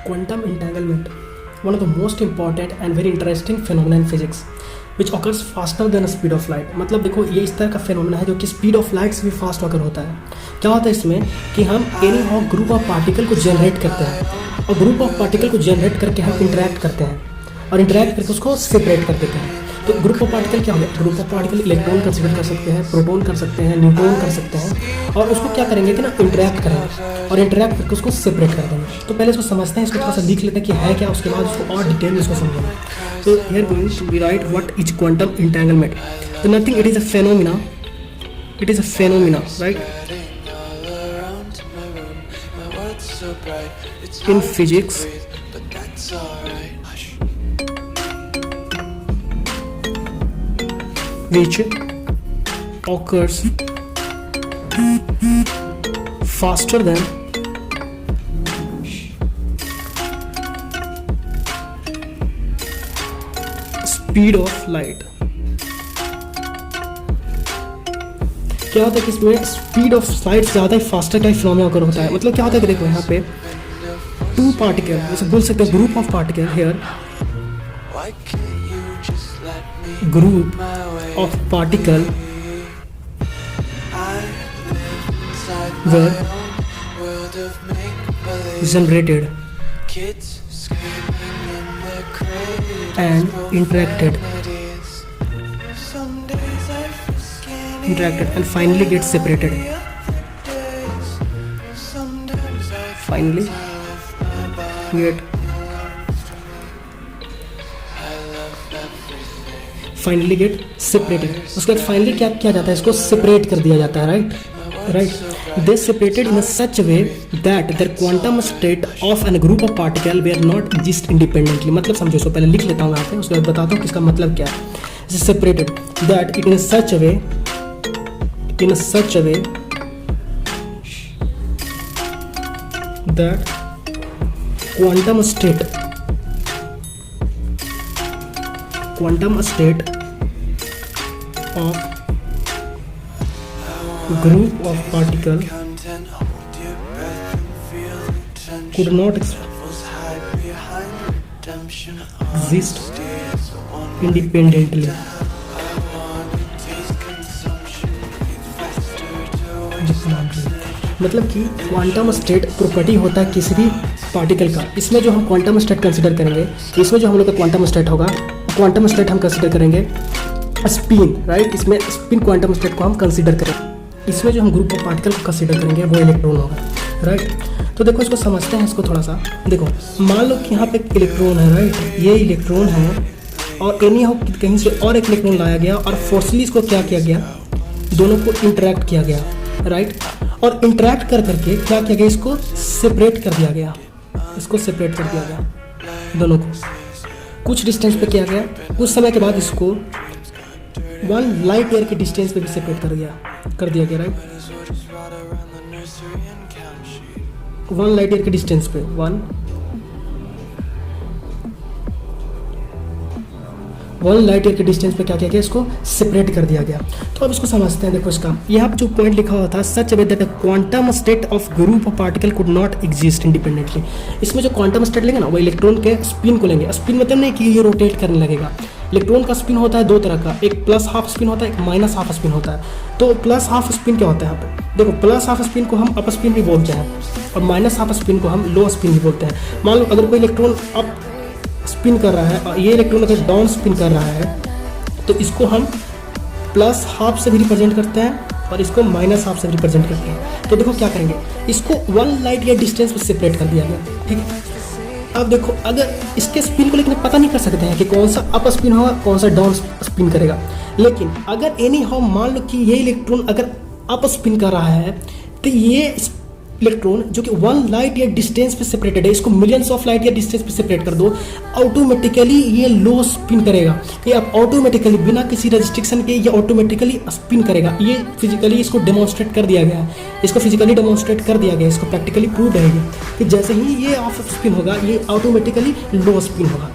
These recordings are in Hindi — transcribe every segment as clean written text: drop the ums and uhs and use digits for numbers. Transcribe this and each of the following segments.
Quantum entanglement, one of the most important and very interesting phenomena in physics, which occurs faster than the speed of light. मतलब देखो ये इस तरह का फेनोमेना है जो कि स्पीड ऑफ लाइट से भी फास्ट होकर होता है. क्या होता है इसमें कि हम any how group of particle को जनरेट करते हैं और ग्रुप ऑफ पार्टिकल को जनरेट करके हम इंटरेक्ट करते हैं और इंटरेक्ट करके उसको सेपरेट कर देते हैं. तो ग्रुप ऑफ पार्टिकल क्या हो गया? Group of particle electron consider कर सकते हैं, प्रोटॉन कर सकते हैं, न्यूट्रॉन कर सकते हैं और उसको क्या करेंगे कि ना इंटरेक्ट करेंगे और इंटरेक्ट करके उसको सेपरेट कर देंगे. तो पहले इसको समझते हैं, इसको थोड़ा सा लिख लेते हैं कि है क्या, उसके बाद उसको और डिटेल में इसको समझेंगे. So here going to be write what is quantum entanglement. So nothing, it is a phenomena. It is a phenomena, right? In physics, which occurs faster than speed of light. क्या होता है कि इसमें स्पीड ऑफ लाइट ज़्यादा ही फास्टर का फिनोमेना होकर होता है. मतलब क्या होता है कि देखो यहाँ पे टू पार्टिकल, जैसे बोल सकते हैं group of particle, here group of particle were generated and interacted and finally get separated. Finally get separated. उसके बाद फाइनली क्या किया जाता है? इसको सेपरेट कर दिया जाता है. Right. They separated in such a way that their quantum state of a group of particle were not exist independently. मतलब समझो, इसको पहले लिख लेता हूँ यहाँ पे, उसके बाद बताता हूँ किसका मतलब क्या है. Separated that it in such a way that quantum state of group of particle could not exist independently. मतलब कि क्वांटम स्टेट प्रॉपर्टी होता है किसी भी पार्टिकल का. इसमें जो हम क्वांटम स्टेट कंसीडर करेंगे, इसमें जो हम लोग का क्वांटम स्टेट होगा, क्वांटम स्टेट हम कंसीडर करेंगे स्पिन. राइट. इसमें स्पिन क्वांटम स्टेट को हम कंसीडर करेंगे. इसमें जो हम ग्रुप ऑफ पार्टिकल को कंसीडर करेंगे वो इलेक्ट्रॉन होगा. राइट. तो देखो इसको समझते हैं, इसको थोड़ा सा देखो. मान लो कि यहाँ पे एक इलेक्ट्रॉन है. राइट. ये इलेक्ट्रॉन है और एनी हाउ कहीं से और एक इलेक्ट्रॉन लाया गया और फोर्सली इसको क्या किया गया? दोनों को इंटरेक्ट किया गया. राइट. और इंटरेक्ट कर करके क्या किया गया? इसको सेपरेट कर दिया गया. दोनों को कुछ डिस्टेंस पे किया गया. कुछ समय के बाद इसको 1 लाइट ईयर के डिस्टेंस पे भी सेपरेट कर दिया गया. राइट. 1 लाइट ईयर के डिस्टेंस पे 1 लाइट ईयर के डिस्टेंस पे क्या किया गया? इसको सेपरेट कर दिया गया. तो अब इसको समझते हैं. देखो इसका यहाँ जो पॉइंट लिखा हुआ था, such way that quantum state of group of particle could not exist independently. इसमें जो क्वांटम स्टेट लेंगे ना, वो इलेक्ट्रॉन के स्पिन को लेंगे. स्पिन मतलब नहीं कि ये रोटेट करने लगेगा. इलेक्ट्रॉन का स्पिन होता है दो तरह का, एक प्लस हाफ स्पिन होता है, एक माइनस हाफ स्पिन होता है. तो प्लस हाफ स्पिन क्या होता है? यहाँ पे देखो, प्लस हाफ स्पिन को हम अप स्पिन भी बोलते हैं और माइनस हाफ स्पिन को हम लो स्पिन भी बोलते हैं. मान लो अगर कोई इलेक्ट्रॉन अप स्पिन कर रहा है और ये इलेक्ट्रॉन अगर डाउन स्पिन कर रहा है तो इसको हम प्लस हाफ से भी रिप्रेजेंट करते हैं और इसको माइनस हाफ से भी रिप्रेजेंट करते हैं. तो देखो क्या करेंगे, इसको 1 लाइट या डिस्टेंस पे सेपरेट कर दिया गया. ठीक है. अब देखो, अगर इसके स्पिन को लेकिन पता नहीं कर सकते हैं कि कौन सा अप स्पिन होगा, कौन सा डाउन स्पिन करेगा. लेकिन अगर एनी हाउ मान लो कि ये इलेक्ट्रॉन अगर अप स्पिन कर रहा है तो ये इलेक्ट्रॉन जो कि 1 लाइट ईयर डिस्टेंस पे सेपरेटेड है, इसको millions of light year distance पे सेपरेट कर दो, ऑटोमेटिकली ये लो स्पिन करेगा. ये अब ऑटोमेटिकली बिना किसी रेस्ट्रिक्शन के ये ऑटोमेटिकली स्पिन करेगा. ये फिजिकली इसको डेमोन्स्ट्रेट कर दिया गया है. इसको प्रैक्टिकली प्रूव है कि जैसे ही ये ऑफ स्पिन होगा ये ऑटोमेटिकली लो स्पिन होगा.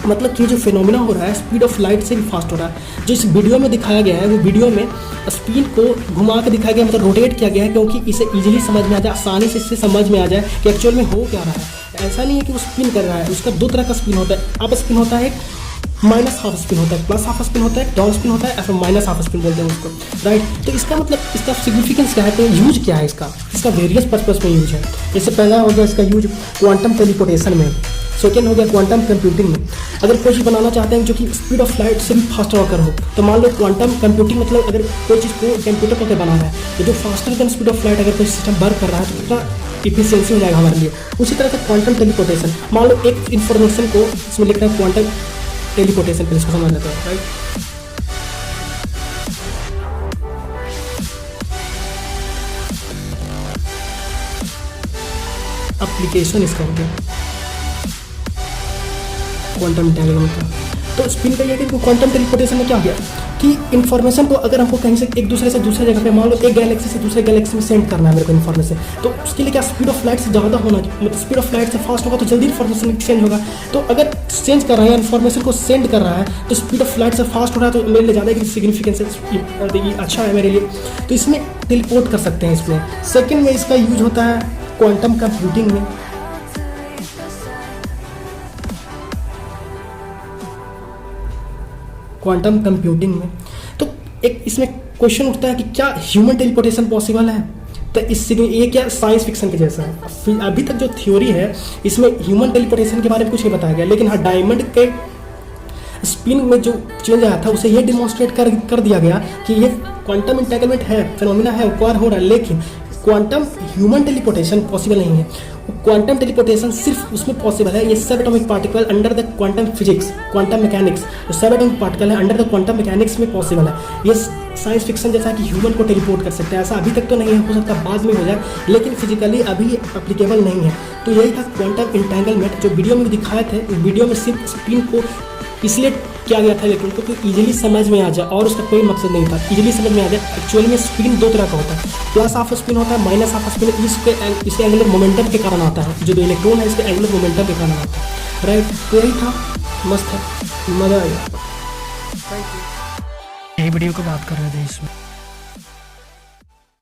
मतलब कि जो फिनोमिना हो रहा है स्पीड ऑफ लाइट से भी फास्ट हो रहा है. जो इस वीडियो में दिखाया गया है वो वीडियो में स्पिन को घुमा के दिखाया गया, मतलब रोटेट किया गया है, क्योंकि इसे इजीली समझ में आ जाए, आसानी से इससे समझ में आ जाए कि एक्चुअल में हो क्या रहा है. ऐसा नहीं है कि वो स्पिन कर रहा है, उसका दो तरह का स्पिन होता है। अप स्पिन होता है, माइनस हाफ स्पिन होता है, प्लस हाफ स्पिन होता है, डाउन स्पिन होता है, ऐसा माइनस हाफ स्पिन बोलते हैं उसको, राइट। तो इसका मतलब इसका सिग्निफिकेंस क्या है, तो यूज क्या है इसका वेरियस पर्पस में यूज है। जैसे पहला हो गया इसका यूज क्वांटम टेलीपोर्टेशन में, सेकेंड हो गया क्वांटम कंप्यूटिंग में। अगर कोई चीज़ बनाना चाहते हैं जो कि स्पीड ऑफ लाइट से भी फास्टर होकर हो, तो मान लो क्वांटम कंप्यूटिंग मतलब अगर कोई चीज़ को कंप्यूटर पर बनाना है तो जो faster than speed of light अगर कोई सिस्टम वर्क कर रहा है तो पूरा इफिशियंसी हो जाएगा हमारे लिए। उसी तरह से क्वांटम टेलीपोर्टेशन, मान लो एक इन्फॉर्मेशन को इसमें लिख रहे हैं क्वांटम टेलीपोर्टेशन पर, इसको समझ लेते हैं, राइट। एप्लीकेशन इसका हो गया क्वांटम एंटेंगलमेंट का। तो स्पिन का ये है कि क्वांटम टेलीपोर्टेशन में क्या हो गया कि इन्फॉर्मेशन को अगर हमको कहीं से एक दूसरे से दूसरे जगह पे, मान लो एक गैलेक्सी से दूसरे गैलेक्सी में सेंड करना है मेरे को इन्फॉर्मेशन, तो उसके लिए क्या स्पीड ऑफ लाइट से ज़्यादा होना, मतलब स्पीड ऑफ लाइट से फास्ट होगा तो जल्दी इन्फॉर्मेशन एक्सचेंज होगा। तो अगर चेंज कर रहा है इन्फॉर्मेशन को सेंड कर रहा है तो स्पीड ऑफ लाइट से फास्ट हो रहा है, तो मेरे लिए ज़्यादा सिग्निफिकेंस अच्छा है मेरे लिए, तो इसमें टेलीपोर्ट कर सकते हैं इसमें। सेकेंड में इसका यूज होता है क्वांटम कंप्यूटिंग में। क्वांटम कंप्यूटिंग में तो एक इसमें क्वेश्चन उठता है कि क्या ह्यूमन टेलीपोर्टेशन पॉसिबल है, तो इससे ये क्या साइंस फिक्शन के जैसा है। अभी तक जो थ्योरी है इसमें ह्यूमन टेलीपोर्टेशन के बारे में कुछ नहीं बताया गया, लेकिन हाँ डायमंड के स्पिन में जो चेंज आया था उसे ये डिमॉन्स्ट्रेट कर दिया गया कि ये क्वांटम एंटेंगलमेंट है, फिनोमिना है, उपकार हो रहा है, लेकिन क्वांटम ह्यूमन टेलीपोर्टेशन पॉसिबल नहीं है। क्वांटम टेलीपोर्टेशन सिर्फ उसमें पॉसिबल है, ये सब atomic particle under the quantum physics, quantum mechanics, जो सब एटॉमिक पार्टिकल है अंडर द क्वांटम मैकेनिक्स में पॉसिबल है। ये साइंस फिक्शन जैसा कि ह्यूमन को टेलीपोर्ट कर सकते हैं, ऐसा अभी तक तो नहीं है, हो सकता है बाद में हो जाए, लेकिन फिजिकली अभी एप्लीकेबल नहीं है। तो यही था क्वांटम एंटेंगलमेंट जो वीडियो में दिखाए थे। वीडियो में सिर्फ स्पिन को इसलिए किया गया था इलेक्ट्रॉन को कि इजीली समझ में आ जाए, और उसका कोई मकसद नहीं था, इजीली समझ में आ जाए। एक्चुअली में स्पिन दो तरह का होता है, प्लस हाफ स्पिन होता है, माइनस हाफ स्पिन। इसके एंगुलर मोमेंटम के कारण आता है, जो इलेक्ट्रॉन है इसके एंगुलर मोमेंटम के कारण आता है, राइट। तो यही था, मस्त है, मज़ा आएगा। यही वीडियो को बात कर रहे थे इसमें।